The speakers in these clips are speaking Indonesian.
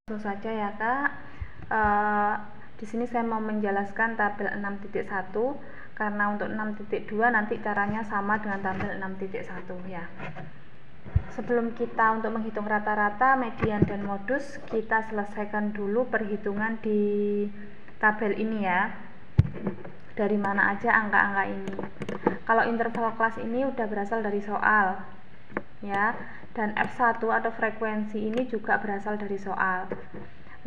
Langsung saja ya Kak. Di sini saya mau menjelaskan tabel 6.1 karena untuk 6.2 nanti caranya sama dengan tabel 6.1 ya. Sebelum kita untuk menghitung rata-rata, median dan modus, kita selesaikan dulu perhitungan di tabel ini ya. Dari mana aja angka-angka ini. Kalau interval kelas ini udah berasal dari soal ya, dan F1 atau frekuensi ini juga berasal dari soal.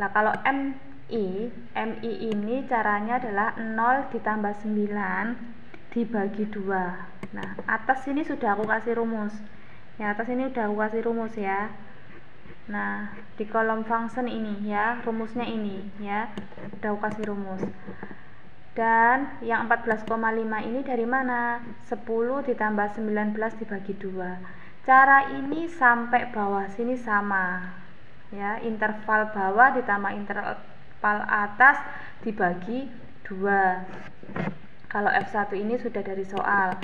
Nah, kalau MI ini caranya adalah 0 ditambah 9 dibagi 2. Nah, atas ini sudah aku kasih rumus. Ya, atas ini udah aku kasih rumus ya. Nah, di kolom function ini ya, rumusnya ini ya, udah aku kasih rumus. Dan yang 14,5 ini dari mana? 10 ditambah 19 dibagi 2. Cara ini sampai bawah sini sama ya, interval bawah ditambah interval atas dibagi 2. Kalau F1 ini sudah dari soal.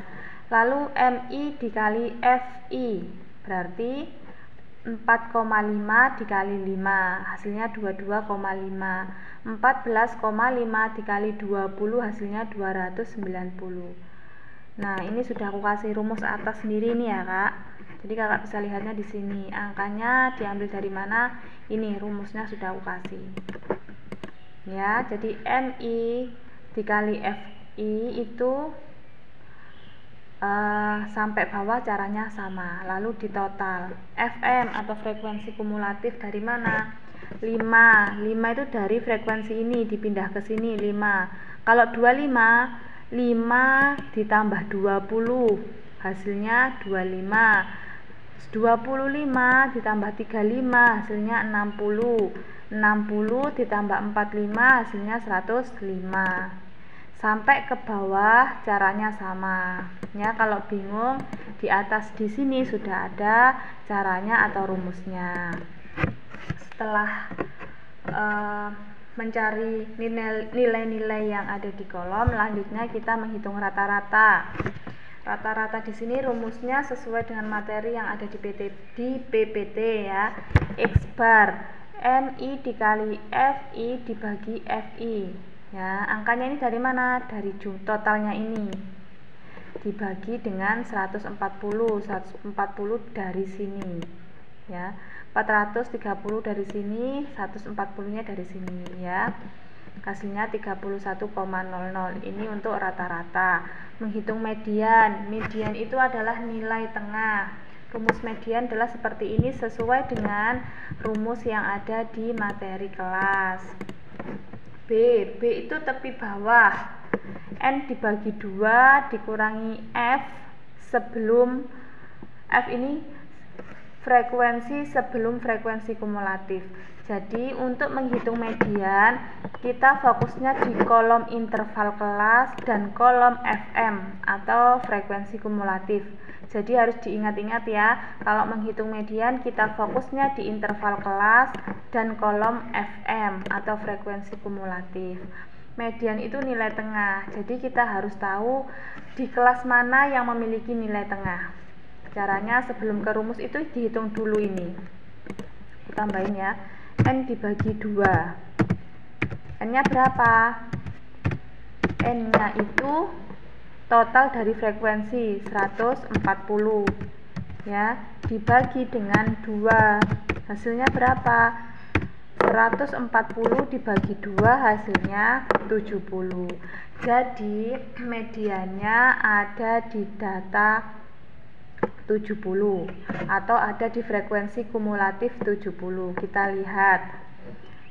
Lalu MI dikali FI berarti 4,5 dikali 5 hasilnya 22,5. 14,5 dikali 20 hasilnya 290. Nah, ini sudah aku kasih rumus atas sendiri nih ya Kak. Jadi Kakak bisa lihatnya di sini. Angkanya diambil dari mana? Ini rumusnya sudah aku kasih. Ya, jadi MI dikali FI itu sampai bawah caranya sama. Lalu di total FM atau frekuensi kumulatif dari mana? 5 itu dari frekuensi ini dipindah ke sini 5. Kalau 25, 5 ditambah 20 hasilnya 25. 25 ditambah 35 hasilnya 60. 60 ditambah 45 hasilnya 105. Sampai ke bawah caranya sama ya. Kalau bingung, di atas di sini sudah ada caranya atau rumusnya. Setelah mencari nilai-nilai yang ada di kolom, selanjutnya kita menghitung rata-rata. Rata-rata di sini rumusnya sesuai dengan materi yang ada di PPT ya. X bar MI dikali FI dibagi FI. Ya, angkanya ini dari mana? Dari totalnya ini dibagi dengan 140 dari sini ya, 430 dari sini, 140 nya dari sini ya, hasilnya 31,00. Ini untuk rata-rata. Menghitung median itu adalah nilai tengah. Rumus median adalah seperti ini sesuai dengan rumus yang ada di materi kelas. B itu tepi bawah, N dibagi 2 dikurangi F sebelum F ini frekuensi sebelum frekuensi kumulatif. Jadi untuk menghitung median kita fokusnya di kolom interval kelas dan kolom FM atau frekuensi kumulatif. Jadi harus diingat-ingat ya, kalau menghitung median kita fokusnya di interval kelas dan kolom FM atau frekuensi kumulatif. Median itu nilai tengah, jadi kita harus tahu di kelas mana yang memiliki nilai tengah. Caranya sebelum ke rumus itu dihitung dulu ini. Aku tambahin ya, N dibagi 2. N nya berapa? N nya itu total dari frekuensi 140 ya, dibagi dengan 2 hasilnya berapa? 140 dibagi 2 hasilnya 70. Jadi mediannya ada di data 70 atau ada di frekuensi kumulatif 70. Kita lihat,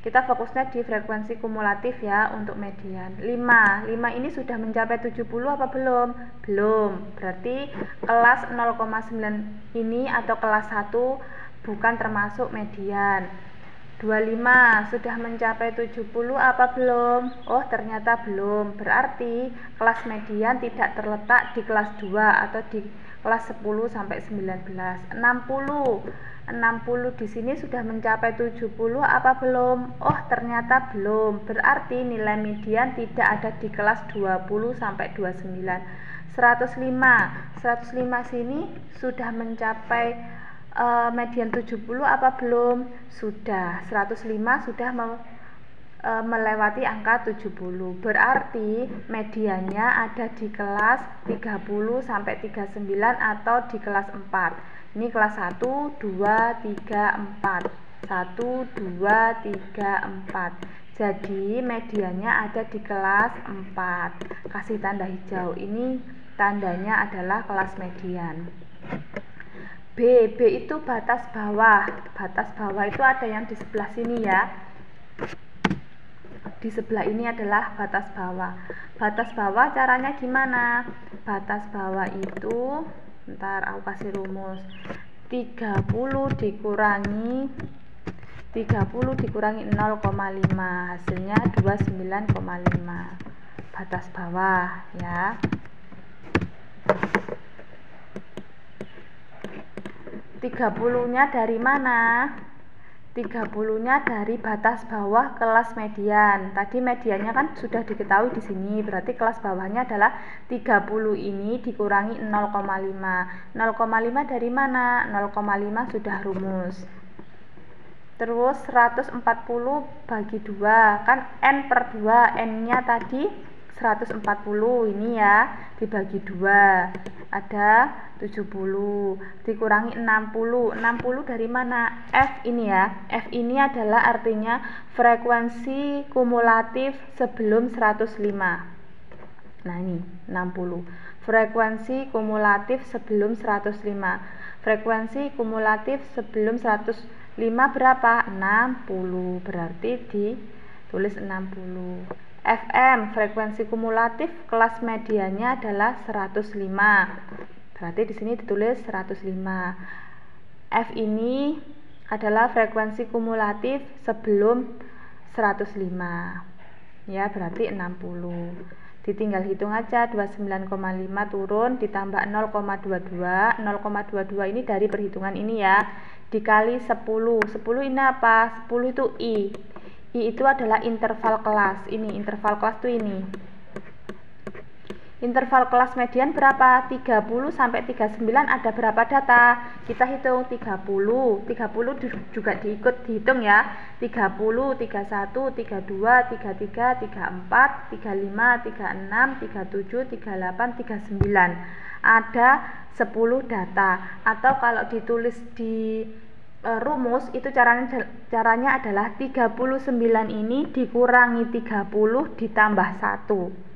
kita fokusnya di frekuensi kumulatif ya untuk median. 5 ini sudah mencapai 70 apa belum? Belum. Berarti kelas 0,9 ini atau kelas 1 bukan termasuk median. 25 sudah mencapai 70 apa belum? Oh, ternyata belum. Berarti kelas median tidak terletak di kelas 2 atau di kelas 10 sampai 19. 60 di sini sudah mencapai 70 apa belum? Oh, ternyata belum. Berarti nilai median tidak ada di kelas 20 sampai 29. 105 sini sudah mencapai median 70 apa belum? Sudah. 105 sudah melewati angka 70. Berarti mediannya ada di kelas 30 sampai 39 atau di kelas 4. Ini kelas 1, 2, 3, 4. 1, 2, 3, 4. Jadi mediannya ada di kelas 4. Kasih tanda hijau. Ini tandanya adalah kelas median. B itu batas bawah. Batas bawah itu ada yang di sebelah sini ya. Di sebelah ini adalah batas bawah. Batas bawah caranya gimana? Batas bawah itu, ntar aku kasih rumus. 30 dikurangi 0,5, hasilnya 29,5. Batas bawah ya. 30-nya dari mana? 30-nya dari batas bawah kelas median. Tadi mediannya kan sudah diketahui di sini, berarti kelas bawahnya adalah 30 ini dikurangi 0,5. 0,5 dari mana? 0,5 sudah rumus. Terus 140 bagi 2, kan N per 2, N-nya tadi 140, ini ya, dibagi 2 ada 70, dikurangi 60. 60 dari mana? F ini ya. F ini adalah artinya frekuensi kumulatif sebelum 105. Nah ini 60. Frekuensi kumulatif sebelum 105. Frekuensi kumulatif sebelum 105 berapa? 60. Berarti ditulis 60. FM, frekuensi kumulatif kelas mediannya adalah 105. Berarti di sini ditulis 105. F ini adalah frekuensi kumulatif sebelum 105. Ya, berarti 60. Ditinggal hitung aja, 29,5 turun ditambah 0,22. 0,22 ini dari perhitungan ini ya. Dikali 10. 10 ini apa? 10 itu I. I itu adalah interval kelas. Ini interval kelas tuh ini. Interval kelas median berapa? 30 sampai 39 ada berapa data? Kita hitung 30. 30 juga dihitung ya. 30, 31, 32, 33, 34, 35, 36, 37, 38, 39. Ada 10 data. Atau kalau ditulis di rumus itu caranya adalah 39 ini dikurangi 30 ditambah 1.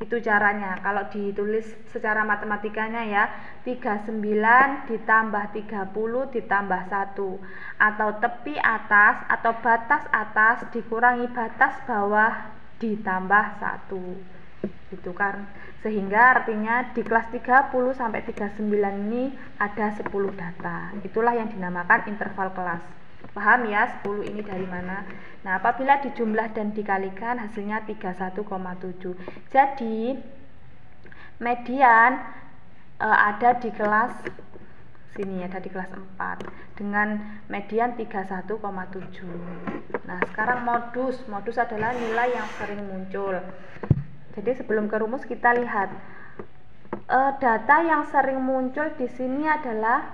Itu caranya kalau ditulis secara matematikanya ya. 39 ditambah 30 ditambah 1, atau tepi atas atau batas atas dikurangi batas bawah ditambah 1. Gitu kan. Sehingga artinya di kelas 30 sampai 39 ini ada 10 data. Itulah yang dinamakan interval kelas. Paham ya 10 ini dari mana? Nah, apabila dijumlah dan dikalikan hasilnya 31,7. Jadi median ada di kelas sini, ada di kelas 4 dengan median 31,7. Nah, sekarang modus adalah nilai yang sering muncul. Jadi sebelum ke rumus kita lihat data yang sering muncul di sini adalah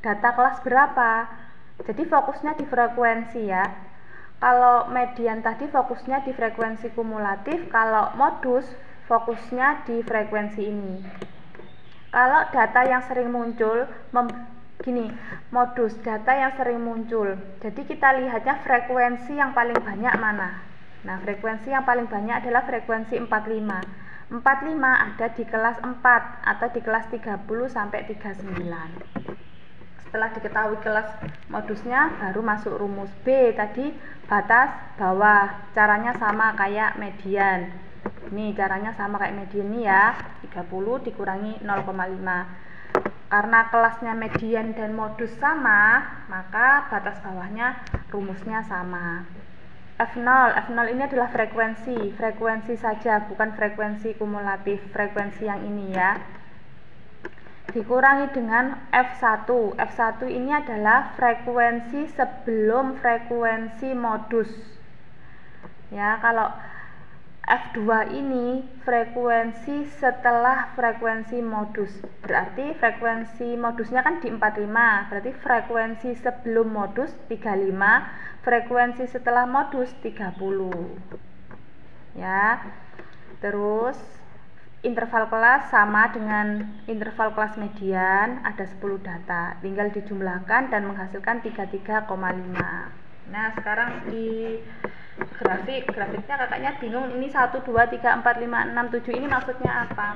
data kelas berapa. Jadi fokusnya di frekuensi ya. Kalau median tadi fokusnya di frekuensi kumulatif, kalau modus fokusnya di frekuensi ini. Kalau data yang sering muncul gini, modus data yang sering muncul. Jadi kita lihatnya frekuensi yang paling banyak mana. Nah, frekuensi yang paling banyak adalah frekuensi 45. 45 ada di kelas 4 atau di kelas 30 sampai 39. Setelah diketahui kelas modusnya, baru masuk rumus. B tadi batas bawah. Caranya sama kayak median. Ini caranya sama kayak median nih ya. 30 dikurangi 0,5. Karena kelasnya median dan modus sama, maka batas bawahnya rumusnya sama. F0 ini adalah frekuensi saja, bukan frekuensi kumulatif, frekuensi yang ini ya. Dikurangi dengan F1. F1 ini adalah frekuensi sebelum frekuensi modus. Ya, kalau F2 ini frekuensi setelah frekuensi modus. Berarti frekuensi modusnya kan di 45. Berarti frekuensi sebelum modus 35, frekuensi setelah modus 30. Ya. Terus interval kelas sama dengan interval kelas median, ada 10 data. Tinggal dijumlahkan dan menghasilkan 33,5. Nah, sekarang di grafiknya kakaknya bingung, ini 1, 2, 3, 4, 5, 6, 7 ini maksudnya apa?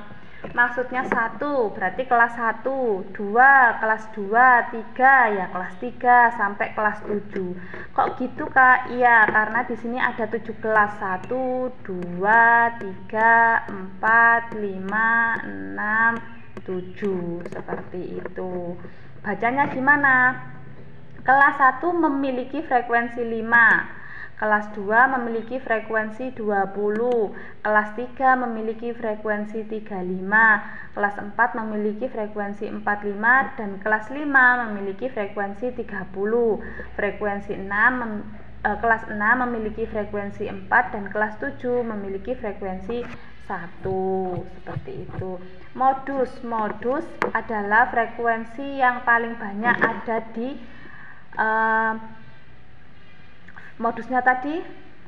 Maksudnya 1 berarti kelas 1, 2 kelas 2, 3 ya kelas 3 sampai kelas 7. Kok gitu Kak? Iya, karena di sini ada 7 kelas, 1, 2, 3, 4, 5, 6, 7 seperti itu. Bacanya gimana? Kelas 1 memiliki frekuensi 5, kelas 2 memiliki frekuensi 20, kelas 3 memiliki frekuensi 35, kelas 4 memiliki frekuensi 45, dan kelas 5 memiliki frekuensi 30. Kelas 6 memiliki frekuensi 4 dan kelas 7 memiliki frekuensi 1. Seperti itu. Modus adalah frekuensi yang paling banyak ada di modusnya tadi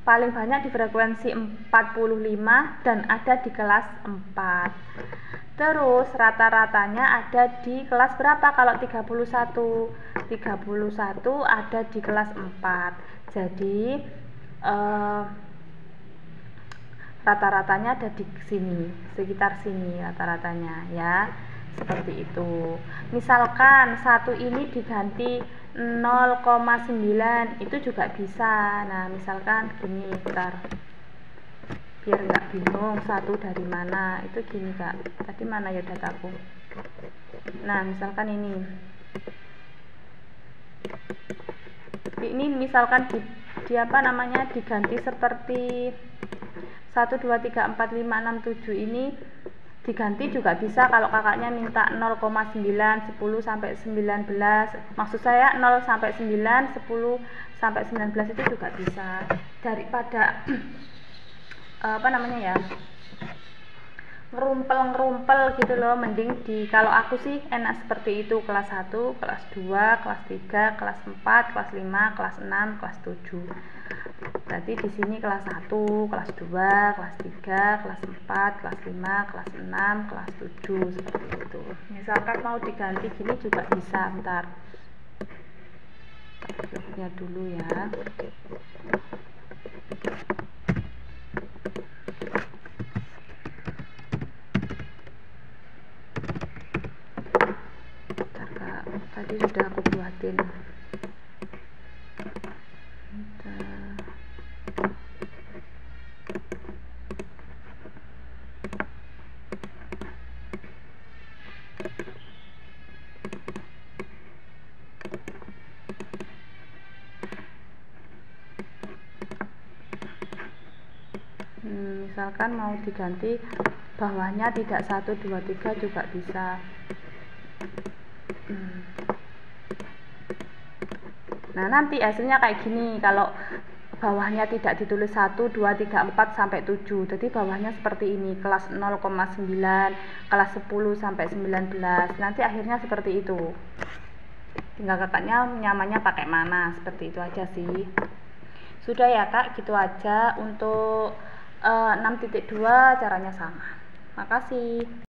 paling banyak di frekuensi 45 dan ada di kelas 4. Terus rata-ratanya ada di kelas berapa? Kalau 31 ada di kelas 4. Jadi rata-ratanya ada di sini, sekitar sini rata-ratanya ya. Seperti itu. Misalkan 1 ini diganti 0,9 itu juga bisa. Nah, misalkan gini, bentar biar nggak bingung 1 dari mana. Itu gini Kak, tadi mana ya dataku. Nah, misalkan ini misalkan di apa namanya, diganti seperti 1, 2, 3, 4, 5, 6, 7 ini diganti juga bisa. Kalau kakaknya minta 0,9, 10 sampai 19, maksud saya 0 sampai 9, 10 sampai 19 itu juga bisa. Daripada apa namanya ya, ngerumpel gitu loh, mending kalau aku sih enak seperti itu, kelas 1, kelas 2, kelas 3, kelas 4, kelas 5, kelas 6, kelas 7. Berarti di sini kelas 1, kelas 2, kelas 3, kelas 4, kelas 5, kelas 6, kelas 7 seperti itu. Misalkan mau diganti gini juga bisa. Bentar, lihat dulu ya. Bentar Kak, tadi sudah aku buatin. Misalkan mau diganti bawahnya tidak 1, 2, 3 juga bisa. Nah, nanti hasilnya kayak gini. Kalau bawahnya tidak ditulis 1, 2, 3, 4 sampai 7, jadi bawahnya seperti ini, kelas 0,9, kelas 10 sampai 19. Nanti akhirnya seperti itu. Tinggal kakaknya nyamannya pakai mana, seperti itu aja sih. Sudah ya Kak, gitu aja untuk 6.2 caranya sama. Makasih.